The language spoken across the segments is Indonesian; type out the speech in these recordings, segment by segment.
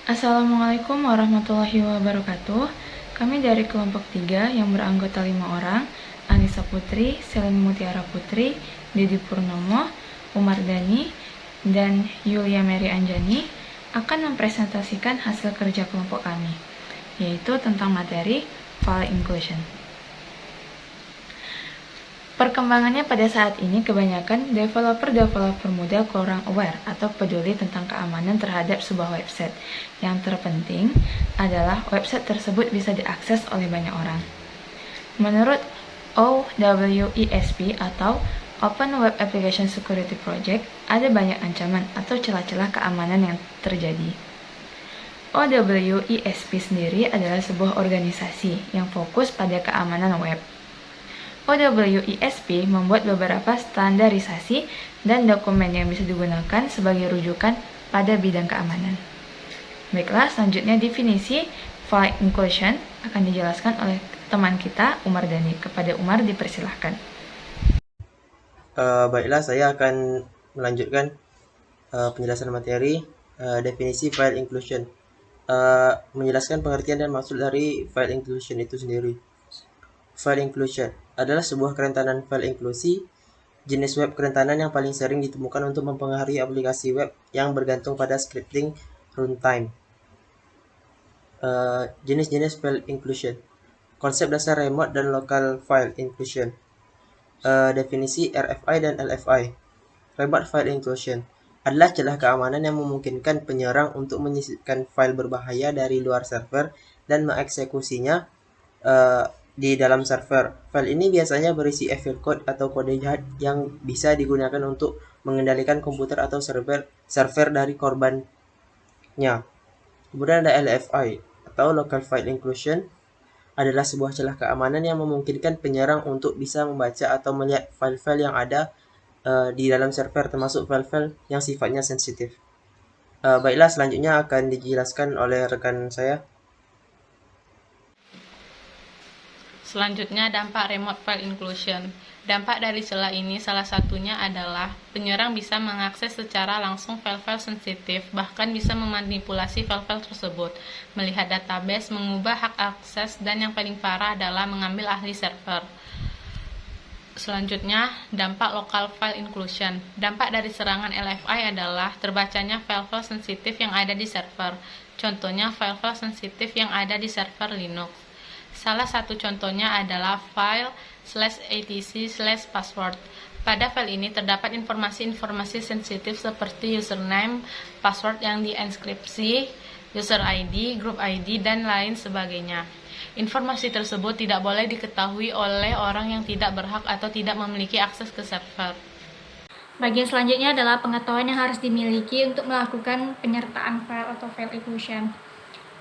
Assalamualaikum warahmatullahi wabarakatuh. Kami dari kelompok 3 yang beranggota 5 orang, Anissa Putri, Selin Mutiara Putri, Dedi Purnomo, Umar Dhani, dan Yulia Mary Anjani akan mempresentasikan hasil kerja kelompok kami, yaitu tentang materi file inclusion. Perkembangannya pada saat ini kebanyakan developer muda kurang aware atau peduli tentang keamanan terhadap sebuah website. Yang terpenting adalah website tersebut bisa diakses oleh banyak orang. Menurut OWESP atau Open Web Application Security Project, ada banyak ancaman atau celah-celah keamanan yang terjadi. OWESP sendiri adalah sebuah organisasi yang fokus pada keamanan web. OWESP membuat beberapa standarisasi dan dokumen yang bisa digunakan sebagai rujukan pada bidang keamanan. Baiklah, selanjutnya definisi file inclusion akan dijelaskan oleh teman kita, Umar Dhani. Kepada Umar, dipersilahkan. Baiklah, saya akan melanjutkan penjelasan materi definisi file inclusion. Menjelaskan pengertian dan maksud dari file inclusion itu sendiri. File inclusion adalah sebuah kerentanan file inklusi, jenis web kerentanan yang paling sering ditemukan untuk mempengaruhi aplikasi web yang bergantung pada scripting runtime. Jenis-jenis file inclusion. Konsep dasar remote dan local file inclusion. Definisi RFI dan LFI. Remote file inclusion adalah celah keamanan yang memungkinkan penyerang untuk menyisipkan file berbahaya dari luar server dan mengeksekusinya di dalam server. File ini biasanya berisi evil code atau kode jahat yang bisa digunakan untuk mengendalikan komputer atau server dari korbannya. Kemudian ada LFI atau Local File Inclusion, adalah sebuah celah keamanan yang memungkinkan penyerang untuk bisa membaca atau melihat file-file yang ada di dalam server, termasuk file-file yang sifatnya sensitif. Baiklah, selanjutnya akan dijelaskan oleh rekan saya. Selanjutnya, dampak remote file inclusion. Dampak dari celah ini salah satunya adalah penyerang bisa mengakses secara langsung file-file sensitif, bahkan bisa memanipulasi file-file tersebut, melihat database, mengubah hak akses, dan yang paling parah adalah mengambil ahli server. Selanjutnya, dampak local file inclusion. Dampak dari serangan LFI adalah terbacanya file-file sensitif yang ada di server. Contohnya, file-file sensitif yang ada di server Linux. Salah satu contohnya adalah file /etc/password. Pada file ini terdapat informasi-informasi sensitif seperti username, password yang dienkripsi, user ID, group ID, dan lain sebagainya. Informasi tersebut tidak boleh diketahui oleh orang yang tidak berhak atau tidak memiliki akses ke server. Bagian selanjutnya adalah pengetahuan yang harus dimiliki untuk melakukan penyertaan file atau file inclusion.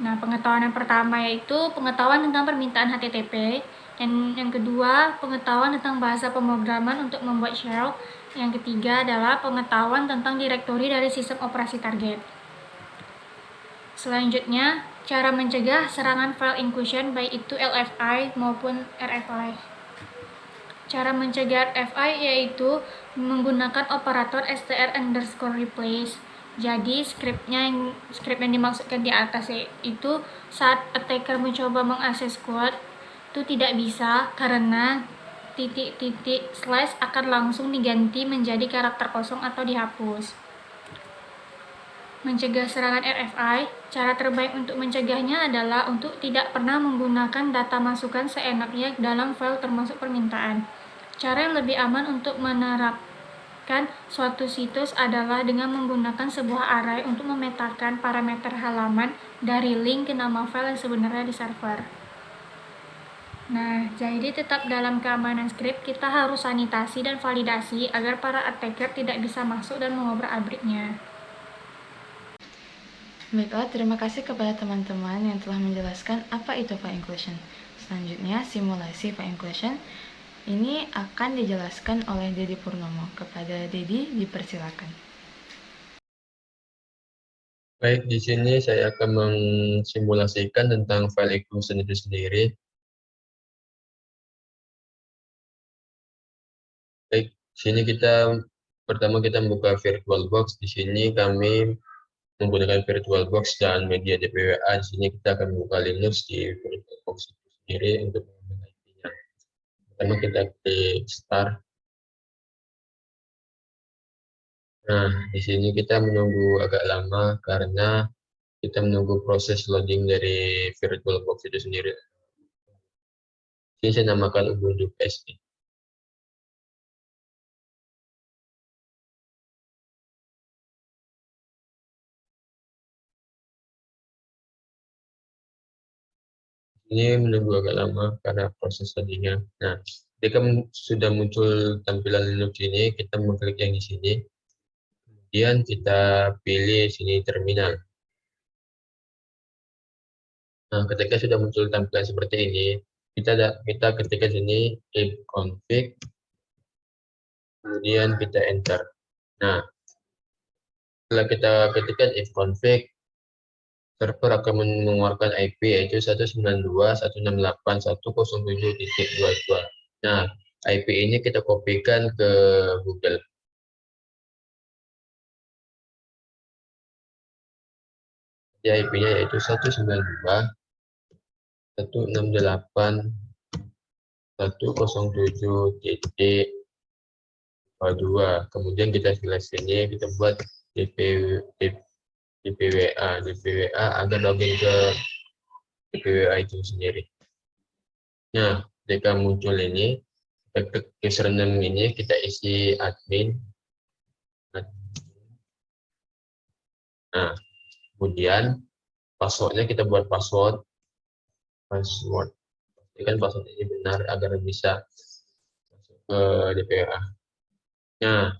Nah, pengetahuan yang pertama yaitu pengetahuan tentang permintaan HTTP, dan yang kedua pengetahuan tentang bahasa pemrograman untuk membuat shell, yang ketiga adalah pengetahuan tentang direktori dari sistem operasi target. Selanjutnya, cara mencegah serangan file inclusion baik itu LFI maupun RFI. Cara mencegah RFI yaitu menggunakan operator str_replace. Jadi skrip yang dimaksudkan di atas itu saat attacker mencoba mengakses code itu tidak bisa karena titik-titik slash akan langsung diganti menjadi karakter kosong atau dihapus. Mencegah serangan RFI, cara terbaik untuk mencegahnya adalah untuk tidak pernah menggunakan data masukan seenaknya dalam file termasuk permintaan. Cara yang lebih aman untuk menerapkan suatu situs adalah dengan menggunakan sebuah array untuk memetakan parameter halaman dari link ke nama file yang sebenarnya di server. Nah, jadi tetap dalam keamanan skrip kita harus sanitasi dan validasi agar para attacker tidak bisa masuk dan mengobrak-abriknya. Baiklah, terima kasih kepada teman-teman yang telah menjelaskan apa itu file inclusion. Selanjutnya, simulasi file inclusion ini akan dijelaskan oleh Dedi Purnomo. Kepada Dedi, dipersilakan. Baik, di sini saya akan mensimulasikan tentang file inclusion itu sendiri. Baik, sini pertama kita membuka VirtualBox. Di sini kami menggunakan VirtualBox dan media DPWA. Di sini kita akan membuka Linux di VirtualBox itu sendiri untuk mengambil IP-nya. Pertama kita klik Start. Nah, di sini kita menunggu agak lama karena kita menunggu proses loading dari VirtualBox itu sendiri. Ini saya namakan Ubuntu PSI. Ini menunggu agak lama karena proses loadingnya. Nah, ketika sudah muncul tampilan Linux ini, kita mengklik yang di sini. Kemudian kita pilih sini terminal. Nah, ketika sudah muncul tampilan seperti ini, kita ketikkan sini ifconfig, kemudian kita enter. Nah, setelah kita ketikkan ifconfig, server akan mengeluarkan IP yaitu 192.168.107.22. Nah, IP ini kita kopikan ke Google. Ya, IP-nya yaitu 192.168.107.22. Kemudian kita select sini, kita buat DPWA agar login ke DPWA itu sendiri. Nah, ketika muncul ini, kita klik username ini, kita isi admin. Nah, kemudian passwordnya kita buat password. Pastikan password ini benar agar bisa masuk ke DPWA. Nah,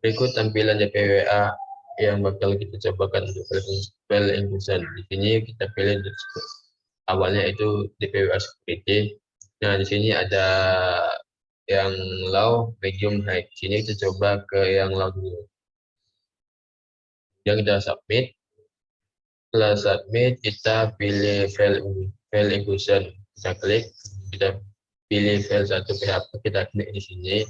berikut tampilan DPWA yang bakal kita cobakan untuk file inclusion. Di sini kita pilih awalnya itu DPWA security. Nah, di sini ada yang low, medium, high. Di sini kita coba ke yang low dulu. Yang kita submit. Setelah submit, kita pilih file inclusion. Kita klik, kita pilih file satu PHP, kita klik di sini.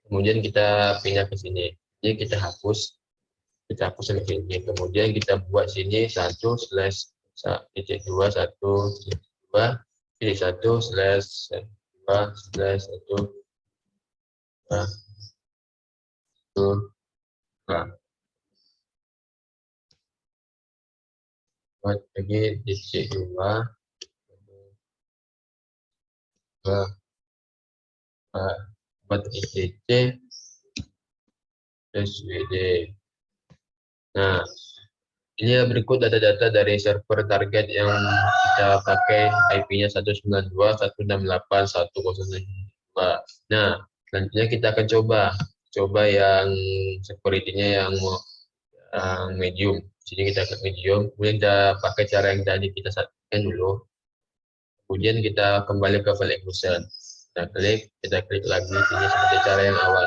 Kemudian kita pindah ke sini. Jadi kita hapus sampai sini. Kemudian kita buat sini 1/2/1/2/1/1 buat lagi titik 2 buat ITC SWD. Nah, ini berikut data-data dari server target yang kita pakai, IP-nya 192.168.107.22. Nah, selanjutnya kita akan coba yang security-nya yang medium. Jadi kita ke medium, kemudian kita pakai cara yang tadi kita sampaikan dulu. Kemudian kita kembali ke file inclusion. Kita klik lagi sini seperti cara yang awal.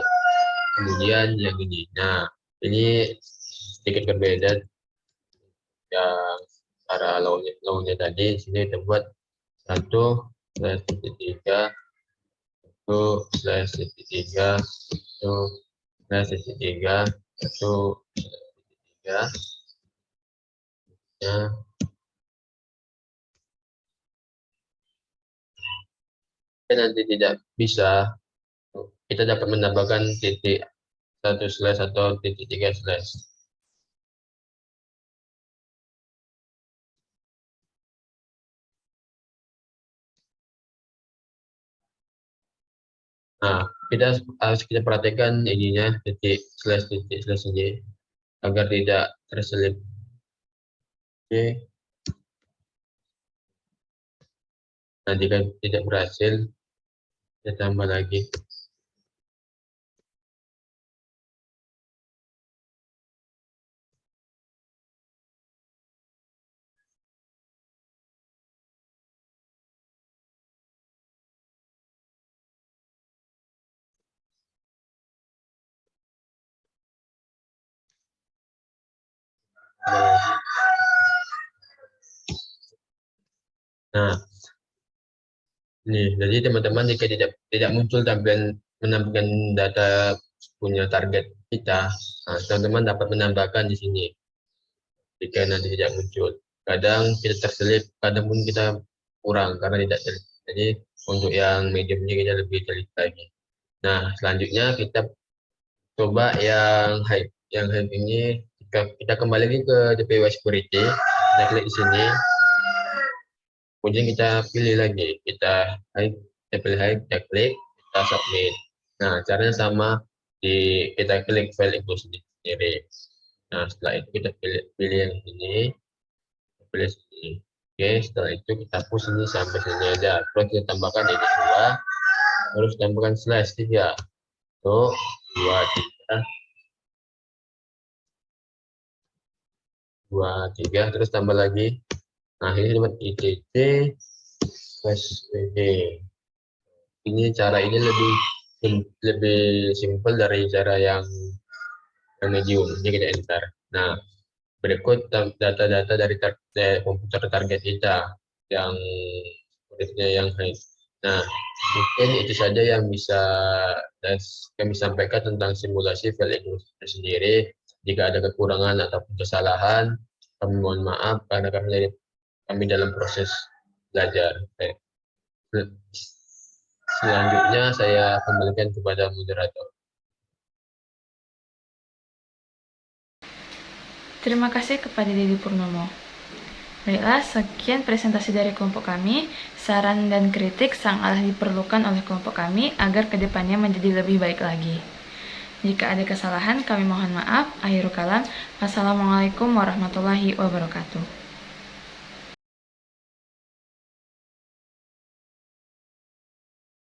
Kemudian yang ini. Nah, ini sedikit berbeda yang cara low-nya tadi. Di sini kita buat 1/3, 1/3, 1/3, 1/3. Ya, nanti tidak bisa, kita dapat menambahkan titik 1/ atau titik 3/. Nah, kita perhatikan ininya titik slash ini agar tidak terselip. Oke. Nah, jika tidak berhasil, kita tambah lagi. Nah, Ini, jadi teman-teman jika tidak muncul menampilkan data punya target kita, nah, teman-teman dapat menambahkan di sini. Jika nanti tidak muncul, kadang kita terselip, kadang pun kita kurang karena tidak terlihat. Jadi untuk yang mediumnya kita lebih terlihat lagi. Nah, selanjutnya kita coba yang high. Yang high ini kita kembali lagi ke DPW security. Kita klik di sini. Kemudian kita pilih lagi. Kita pilih high, kita klik, kita submit. Nah, caranya sama, kita klik file itu sendiri. Nah, setelah itu kita pilih yang ini, pilih sini. Oke, setelah itu kita push ini sampai sini aja. Terus kita tambahkan ini 2, terus tambahkan slash 3. Tuh, 2, 3, terus tambah lagi. Nah, ini dapat ITT /PD. Ini cara ini lebih simpel dari cara yang medium. Ini kita enter. Nah, berikut data-data dari komputer target kita yang high. Nah, mungkin itu saja yang bisa kami sampaikan tentang simulasi file inclusion sendiri. Jika ada kekurangan ataupun kesalahan, kami mohon maaf karena kami dalam proses belajar. Selanjutnya saya kembalikan kepada moderator. Terima kasih kepada Dedi Purnomo. Baiklah, sekian presentasi dari kelompok kami. Saran dan kritik sangatlah diperlukan oleh kelompok kami agar kedepannya menjadi lebih baik lagi. Jika ada kesalahan, kami mohon maaf. Akhirul kalam. Wassalamualaikum warahmatullahi wabarakatuh.